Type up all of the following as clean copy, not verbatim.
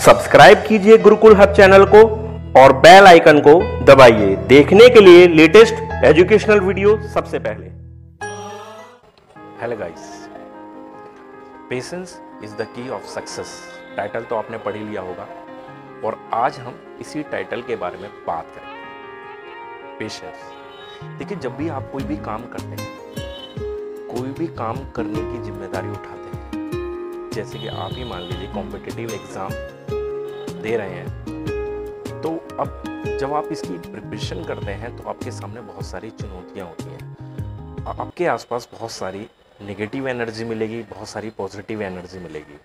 Subscribe कीजिए Gurukul hub channel को और बेल आइकन को दबाइए देखने के लिए लेटेस्ट एजुकेशनल वीडियो सबसे पहले। Hello guys, patience is the key of success title तो आपने पढ़ ही लिया होगा और आज हम इसी टाइटल के बारे में बात करेंगे। पेशेंस। देखिए, जब भी आप कोई भी काम करते हैं, कोई भी काम करने की जिम्मेदारी उठाते हैं, जैसे कि आप ही मान लीजिए कॉम्पिटिटिव एग्जाम दे रहे हैं, तो अब जब आप इसकी प्रिपरेशन करते हैं तो आपके सामने बहुत सारी चुनौतियां होती हैं। आपके आसपास बहुत सारी नेगेटिव एनर्जी मिलेगी, बहुत सारी पॉजिटिव एनर्जी मिलेगी।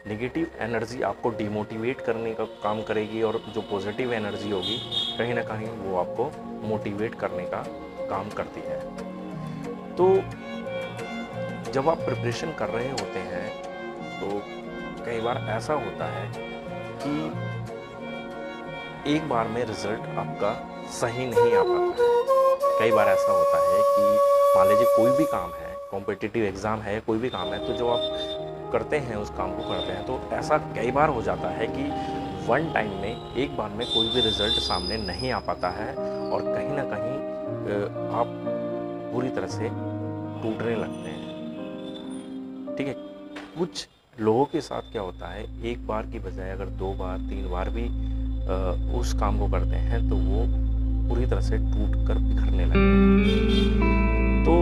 नेगेटिव एनर्जी आपको डिमोटिवेट करने का काम करेगी और जो पॉजिटिव एनर्जी होगी कहीं ना कहीं वो आपको मोटिवेट करने का काम करती है। तो जब आप प्रिपरेशन कर रहे होते हैं तो कई बार ऐसा होता है कि एक बार में रिजल्ट आपका सही नहीं आ पाता है। कई बार ऐसा होता है कि मान लीजिए कोई भी काम है, कॉम्पिटिटिव एग्ज़ाम है, कोई भी काम है, तो जो आप करते हैं उस काम को करते हैं तो ऐसा कई बार हो जाता है कि वन टाइम में एक बार में कोई भी रिजल्ट सामने नहीं आ पाता है और कहीं ना कहीं आप पूरी तरह से टूटने लगते हैं। ठीक है, कुछ लोगों के साथ क्या होता है, एक बार की बजाय अगर 2 बार 3 बार भी उस काम को करते हैं तो वो पूरी तरह से टूट कर बिखरने लगते हैं। तो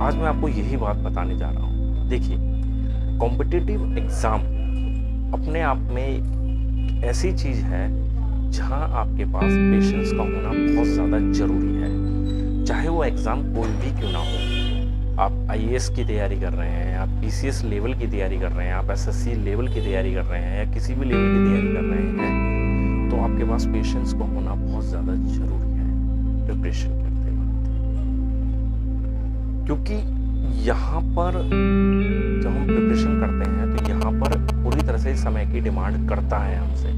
आज मैं आपको यही बात बताने जा रहा हूँ। देखिए, कॉम्पिटिटिव एग्ज़ाम अपने आप में एक ऐसी चीज़ है जहाँ आपके पास पेशेंस का होना बहुत ज़्यादा ज़रूरी है। चाहे वो एग्ज़ाम कोई भी क्यों ना हो, आप IAS की तैयारी कर रहे हैं, आप PCS लेवल की तैयारी कर रहे हैं, आप SSC लेवल की तैयारी कर रहे हैं या किसी भी लेवल की तैयारी कर रहे हैं, तो आपके पास पेशेंस को होना बहुत ज़्यादा ज़रूरी है प्रिपरेशन करते वक्त। क्योंकि यहाँ पर जब हम प्रिपरेशन करते हैं तो यहाँ पर पूरी तरह से समय की डिमांड करता है हमसे।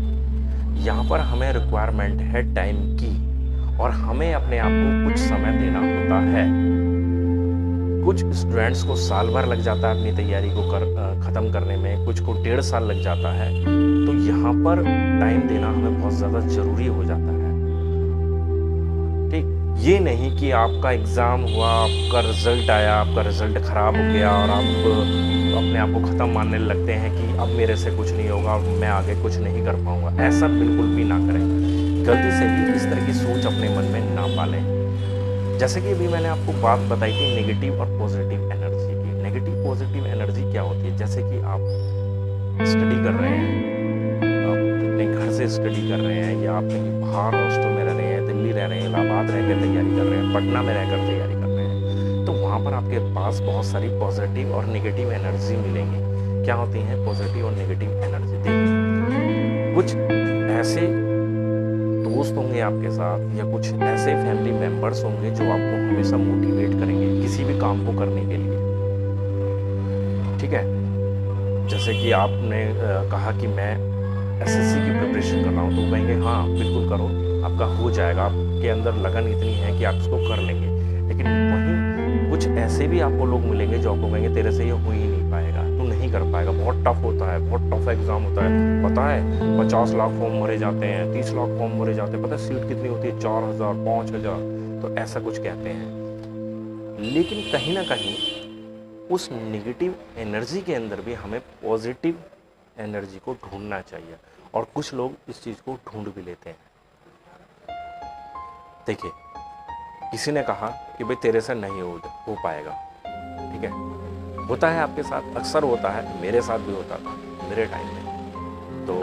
यहाँ पर हमें रिक्वायरमेंट है टाइम की और हमें अपने आप को कुछ समय देना होता है। कुछ स्टूडेंट्स को साल भर लग जाता है अपनी तैयारी को ख़त्म करने में, कुछ को 1.5 साल लग जाता है। तो यहाँ पर टाइम देना हमें बहुत ज़्यादा ज़रूरी हो जाता है। ठीक, ये नहीं कि आपका एग्ज़ाम हुआ, आपका रिज़ल्ट आया, आपका रिज़ल्ट ख़राब हो गया और आप अपने आप को ख़त्म मानने लगते हैं कि अब मेरे से कुछ नहीं होगा, मैं आगे कुछ नहीं कर पाऊँगा। ऐसा बिल्कुल भी ना करें। गलती से भी इस तरह की सोच अपने मन में ना पालें। जैसे कि अभी मैंने आपको बात बताई थी नेगेटिव और पॉजिटिव एनर्जी की। नेगेटिव पॉजिटिव एनर्जी क्या होती है? जैसे कि आप स्टडी कर रहे हैं, आप अपने घर से स्टडी कर रहे हैं या आप कहीं बाहर हॉस्टल में रह रहे हैं, दिल्ली रह रहे हैं, इलाहाबाद रह कर तैयारी कर रहे हैं, पटना में रहकर तैयारी कर रहे हैं, तो वहाँ पर आपके पास बहुत सारी पॉजिटिव और नेगेटिव एनर्जी मिलेंगी। क्या होती हैं पॉजिटिव और नेगेटिव एनर्जी? देखिए, कुछ ऐसे दोस्त होंगे आपके साथ या कुछ ऐसे फैमिली मेंबर्स होंगे जो आपको हमेशा मोटिवेट करेंगे किसी भी काम को करने के लिए। ठीक है, जैसे कि आपने कहा कि मैं SSC की प्रिपरेशन कर रहा हूँ, तो कहेंगे हाँ बिल्कुल करो, आपका हो जाएगा, आपके अंदर लगन इतनी है कि आप इसको कर लेंगे। लेकिन वहीं कुछ ऐसे भी आपको लोग मिलेंगे जो आपको कहेंगे तेरे से ये हो ही नहीं पाएगा, तू नहीं कर पाएगा, बहुत टफ होता है, बहुत टफ एग्जाम होता है, पता है 50 लाख फॉर्म भरे जाते हैं, 30 लाख फॉर्म भरे जाते हैं, पता है सीट कितनी होती है? 4000 5000। तो ऐसा कुछ कहते हैं। लेकिन कहीं ना कहीं उस नेगेटिव एनर्जी के अंदर भी हमें पॉजिटिव एनर्जी को ढूंढना चाहिए और कुछ लोग इस चीज़ को ढूंढ भी लेते हैं। देखिए, किसी ने कहा कि भाई तेरे से नहीं हो पाएगा। ठीक है, होता है आपके साथ, अक्सर होता है, मेरे साथ भी होता था मेरे टाइम में। तो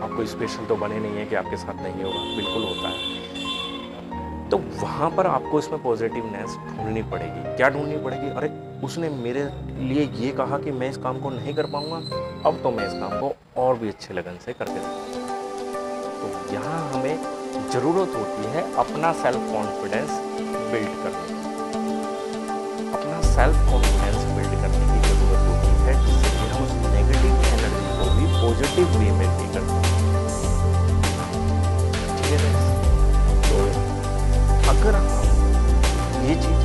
आपको स्पेशल तो बने नहीं है कि आपके साथ नहीं होगा, बिल्कुल होता है। तो वहाँ पर आपको इसमें पॉजिटिवनेस ढूंढनी पड़ेगी। क्या ढूंढनी पड़ेगी? अरे उसने मेरे लिए ये कहा कि मैं इस काम को नहीं कर पाऊँगा, अब तो मैं इस काम को और भी अच्छे लगन से करके देखूँगा। तो यहाँ हमें ज़रूरत होती है अपना सेल्फ कॉन्फिडेंस बिल्ड करने की। अपना सेल्फ कॉन्फिडेंस बिल्ड करने की ज़रूरत होती है, जिससे कि हम उस नेगेटिव एनर्जी को भी पॉजिटिव वे में ले कर सकते हैं। ठीक है, तो अगर हम ये चीज़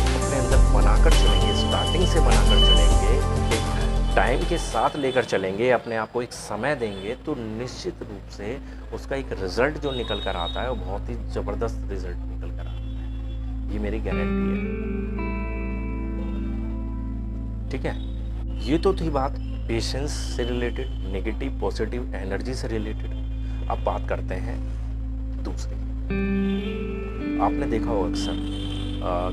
अपने अंदर बनाकर चलेंगे, स्टार्टिंग से बनाकर चलेंगे, एक टाइम के साथ लेकर चलेंगे, अपने आप को एक समय देंगे, तो निश्चित रूप से उसका एक रिज़ल्ट जो निकल कर आता है वो बहुत ही ज़बरदस्त रिज़ल्ट निकल कर आता है। ये मेरी गारंटी है। ठीक है, ये तो थी बात पेशेंस से रिलेटेड, नेगेटिव पॉजिटिव एनर्जी से रिलेटेड। अब बात करते हैं दूसरी। आपने देखा हो अक्सर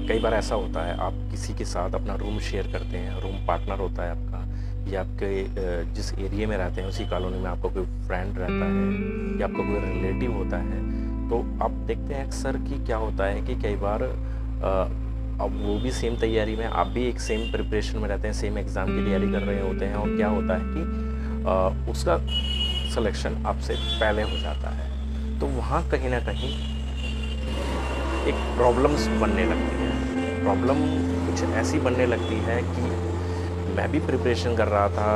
कई बार ऐसा होता है, आप किसी के साथ अपना रूम शेयर करते हैं, रूम पार्टनर होता है आपका, या आपके जिस एरिया में रहते हैं उसी कॉलोनी में आपका कोई फ्रेंड रहता है या आपका कोई रिलेटिव होता है। तो आप देखते हैं अक्सर कि क्या होता है कि कई बार अब वो भी सेम तैयारी में, आप भी एक सेम प्रिपरेशन में रहते हैं, सेम एग्ज़ाम की तैयारी कर रहे होते हैं, और क्या होता है कि उसका सिलेक्शन आपसे पहले हो जाता है। तो वहाँ कहीं ना कहीं एक प्रॉब्लम्स बनने लगती है। प्रॉब्लम कुछ ऐसी बनने लगती है कि मैं भी प्रिपरेशन कर रहा था,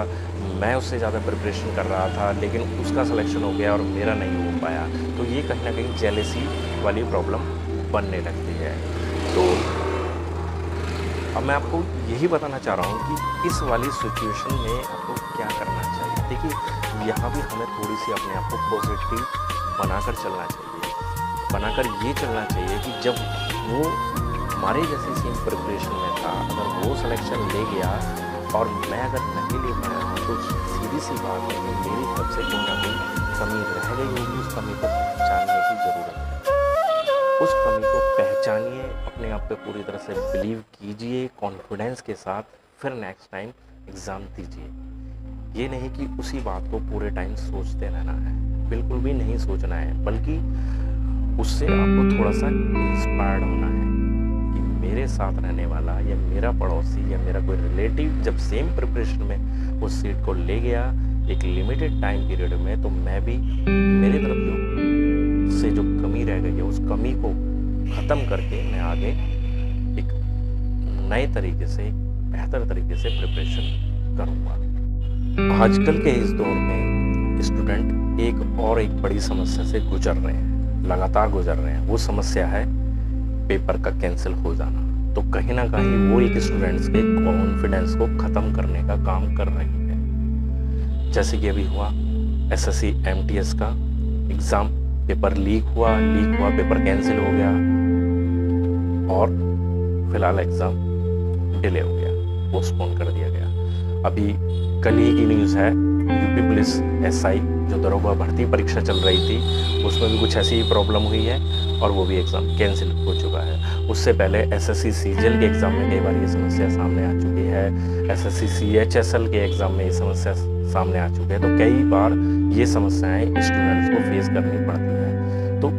मैं उससे ज़्यादा प्रिपरेशन कर रहा था, लेकिन उसका सिलेक्शन हो गया और मेरा नहीं हो पाया। तो ये कहीं ना कहीं जेलेसी वाली प्रॉब्लम बनने लगती है। तो अब मैं आपको यही बताना चाह रहा हूँ कि इस वाली सिचुएशन में आपको क्या करना चाहिए। देखिए, यहाँ भी हमें थोड़ी सी अपने आप को पॉजिटिव बनाकर चलना चाहिए, बनाकर ये चलना चाहिए कि जब वो हमारे जैसे सेम प्रिपरेशन में था, अगर वो सिलेक्शन ले गया और मैं अगर नहीं ले पाया हूँ, तो सीधी सी बात है कि मेरी तरफ से कोई ना कोई कमी रह गई होगी। उस कमी को पहचानने की ज़रूरत है। उस कमी को पहचानिए, अपने आप पे पूरी तरह से बिलीव कीजिए कॉन्फिडेंस के साथ, फिर नेक्स्ट टाइम एग्ज़ाम दीजिए। ये नहीं कि उसी बात को पूरे टाइम सोचते रहना है, बिल्कुल भी नहीं सोचना है, बल्कि उससे आपको थोड़ा सा इंस्पायर्ड होना है कि मेरे साथ रहने वाला या मेरा पड़ोसी या मेरा कोई रिलेटिव जब सेम प्रिपरेशन में उस सीट को ले गया एक लिमिटेड टाइम पीरियड में, तो मैं भी मेरी तरफ से जो कमी रह गई है उस कमी को ख़त्म करके मैं आगे एक नए तरीके से, एक बेहतर तरीके से प्रिपरेशन करूँगा। आजकल के इस दौर में स्टूडेंट एक और एक बड़ी समस्या से गुजर रहे हैं, लगातार गुजर रहे हैं। वो समस्या है पेपर का कैंसिल हो जाना। तो कहीं ना कहीं वो एक स्टूडेंट्स के कॉन्फिडेंस को ख़त्म करने का काम कर रही है। जैसे कि अभी हुआ SSC MTS का एग्ज़ाम, पेपर लीक हुआ, पेपर कैंसिल हो गया और फिलहाल एग्ज़ाम डिले हो गया, पोस्टपोन कर दिया गया। अभी कल ही की न्यूज़ है, यूपी पुलिस SI जो दरोगा भर्ती परीक्षा चल रही थी, उसमें भी कुछ ऐसी ही प्रॉब्लम हुई है और वो भी एग्ज़ाम कैंसिल हो चुका है। उससे पहले SSC CGL के एग्ज़ाम में कई बार ये समस्या सामने आ चुकी है, SSC CHSL के एग्ज़ाम में ये समस्या सामने आ चुकी है। तो कई बार ये समस्याएं स्टूडेंट्स को फेस करनी पड़ती है। तो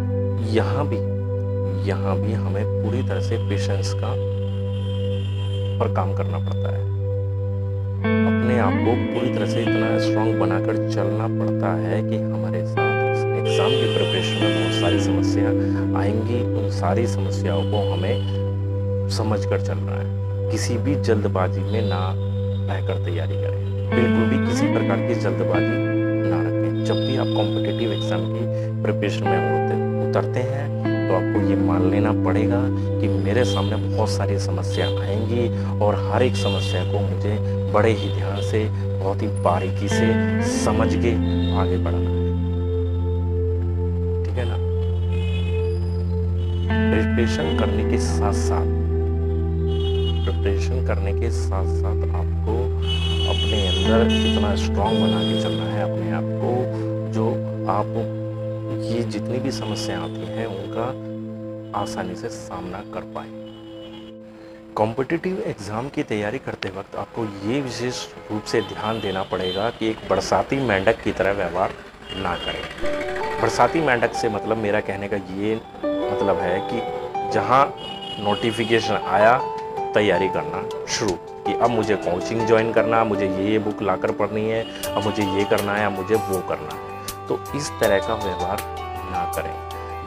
यहाँ भी हमें पूरी तरह से पेशेंस का पर काम करना पड़ता है। अपने आप को पूरी तरह से इतना स्ट्रांग बनाकर चलना पड़ता है कि हमारे साथ एग्ज़ाम की प्रिपरेशन में बहुत सारी समस्या आएंगी। उन सारी समस्याओं को हमें समझ कर चलना है। किसी भी जल्दबाजी में ना रहकर तैयारी करें, बिल्कुल भी किसी प्रकार की जल्दबाजी ना रखें। जब भी आप कॉम्पिटिटिव एग्ज़ाम की प्रिपरेशन में उतरते हैं तो आपको ये मान लेना पड़ेगा कि मेरे सामने बहुत सारी समस्या आएंगी और हर एक समस्या को मुझे बड़े ही ध्यान से, बहुत ही बारीकी से समझ के आगे बढ़ना है। ठीक है ना? प्रिपरेशन करने के साथ साथ आपको अपने अंदर इतना स्ट्रांग बना के चलना है अपने आप को, जो आप ये जितनी भी समस्याएं आती हैं उनका आसानी से सामना कर पाएं। कॉम्पिटिटिव एग्ज़ाम की तैयारी करते वक्त आपको ये विशेष रूप से ध्यान देना पड़ेगा कि एक बरसाती मेंढक की तरह व्यवहार ना करें। बरसाती मेंढक से मतलब, मेरा कहने का ये मतलब है कि जहां नोटिफिकेशन आया तैयारी करना शुरू, कि अब मुझे कोचिंग ज्वाइन करना, मुझे ये बुक लाकर पढ़नी है, अब मुझे ये करना है, अब मुझे वो करना है। तो इस तरह का व्यवहार ना करें।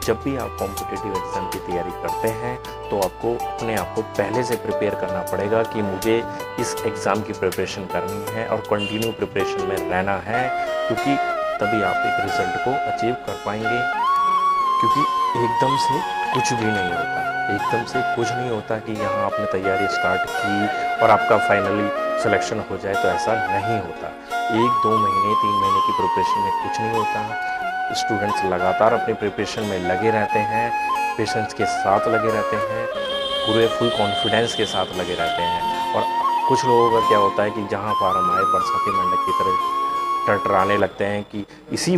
जब भी आप कॉम्पिटिटिव एग्ज़ाम की तैयारी करते हैं तो आपको अपने आप को पहले से प्रिपेयर करना पड़ेगा कि मुझे इस एग्ज़ाम की प्रिपरेशन करनी है और कंटिन्यू प्रिपरेशन में रहना है, क्योंकि तभी आप एक रिज़ल्ट को अचीव कर पाएंगे। क्योंकि एकदम से कुछ भी नहीं होता, एकदम से कुछ नहीं होता कि यहाँ आपने तैयारी स्टार्ट की और आपका फाइनली सिलेक्शन हो जाए, तो ऐसा नहीं होता। 1-2 महीने 3 महीने की प्रिपरेशन में कुछ नहीं होता। स्टूडेंट्स लगातार अपनी प्रिपरेशन में लगे रहते हैं, पेशेंस के साथ लगे रहते हैं, पूरे फुल कॉन्फिडेंस के साथ लगे रहते हैं। और कुछ लोगों का क्या होता है कि जहाँ फार्म आए बरसाती मेंढक की तरह टरटराने लगते हैं कि इसी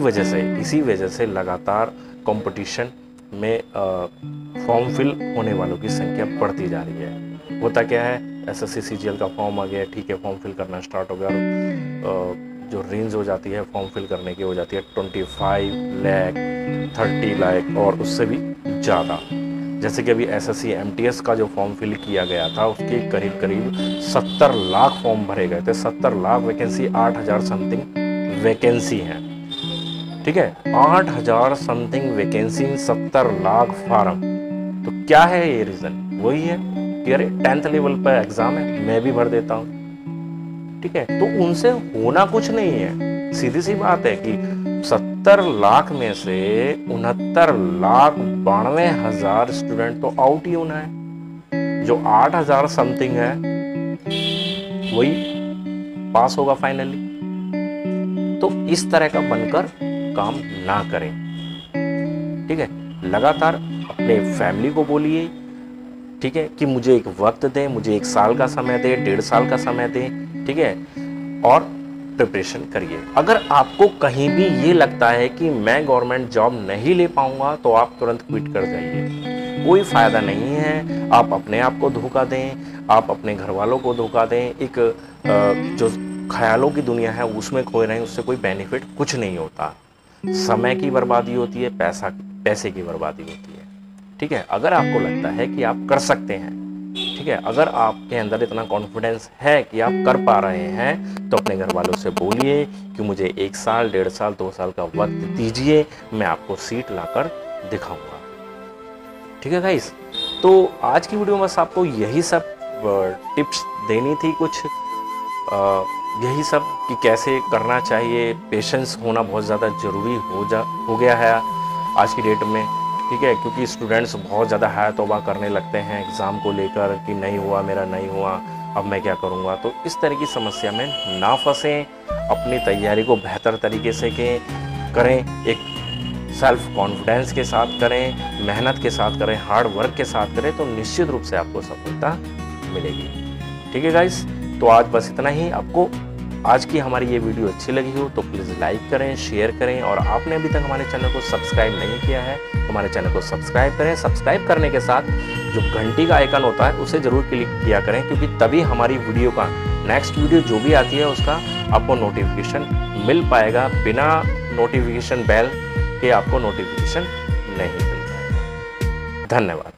वजह से लगातार कंपटीशन में फॉर्म फिल होने वालों की संख्या बढ़ती जा रही है। होता क्या है, एसएससी सीजीएल का फॉर्म आ गया, ठीक है, फॉर्म फिल करना स्टार्ट हो गया और जो रेंज हो जाती है फॉर्म फिल करने की हो जाती है 25 लाख, 30 लाख और उससे भी ज़्यादा। जैसे कि अभी एसएससी एमटीएस का जो फॉर्म फिल किया गया था उसके करीब 70 लाख फॉर्म भरे गए थे। 70 लाख वैकेंसी, 8000 समथिंग वैकेंसी हैं, ठीक है, 8000 समथिंग वैकेंसी में 70 लाख फार्म। तो क्या है ये रीज़न? वही है कि अरे 10th लेवल पर एग्ज़ाम है, मैं भी भर देता हूँ, ठीक है। तो उनसे होना कुछ नहीं है, सीधी सी बात है कि 70 लाख में से 69,92,000 स्टूडेंट तो आउट ही होना है। जो 8000 समथिंग है वही पास होगा फाइनली। तो इस तरह का बनकर काम ना करें, ठीक है। लगातार अपने फैमिली को बोलिए, ठीक है, कि मुझे एक वक्त दें, मुझे 1 साल का समय दें, 1.5 साल का समय दें, ठीक है, और प्रिपरेशन करिए। अगर आपको कहीं भी ये लगता है कि मैं गवर्नमेंट जॉब नहीं ले पाऊंगा तो आप तुरंत क्विट कर जाइए, कोई फ़ायदा नहीं है। आप अपने आप को धोखा दें, आप अपने घर वालों को धोखा दें, एक जो ख्यालों की दुनिया है उसमें खोए रहें, उससे कोई बेनिफिट कुछ नहीं होता। समय की बर्बादी होती है, पैसे की बर्बादी होती है, ठीक है। अगर आपको लगता है कि आप कर सकते हैं, ठीक है, अगर आपके अंदर इतना कॉन्फिडेंस है कि आप कर पा रहे हैं, तो अपने घर वालों से बोलिए कि मुझे 1 साल, 1.5 साल, 2 साल का वक्त दीजिए, मैं आपको सीट लाकर दिखाऊंगा, ठीक है गाइस। तो आज की वीडियो में बस आपको यही सब टिप्स देनी थी, कुछ यही सब कि कैसे करना चाहिए। पेशेंस होना बहुत ज़्यादा ज़रूरी हो गया है आज की डेट में, ठीक है, क्योंकि स्टूडेंट्स बहुत ज़्यादा हाय तौबा करने लगते हैं एग्ज़ाम को लेकर कि नहीं हुआ, मेरा नहीं हुआ, अब मैं क्या करूँगा। तो इस तरह की समस्या में ना फंसें, अपनी तैयारी को बेहतर तरीके से करें, एक सेल्फ कॉन्फिडेंस के साथ करें, मेहनत के साथ करें, हार्ड वर्क के साथ करें, तो निश्चित रूप से आपको सफलता मिलेगी, ठीक है गाइस। तो आज बस इतना ही। आपको आज की हमारी ये वीडियो अच्छी लगी हो तो प्लीज़ लाइक करें, शेयर करें, और आपने अभी तक हमारे चैनल को सब्सक्राइब नहीं किया है तो हमारे चैनल को सब्सक्राइब करें। सब्सक्राइब करने के साथ जो घंटी का आइकन होता है उसे ज़रूर क्लिक किया करें, क्योंकि तभी हमारी वीडियो का नेक्स्ट वीडियो जो भी आती है उसका आपको नोटिफिकेशन मिल पाएगा। बिना नोटिफिकेशन बेल के आपको नोटिफिकेशन नहीं मिल पाएगा। धन्यवाद।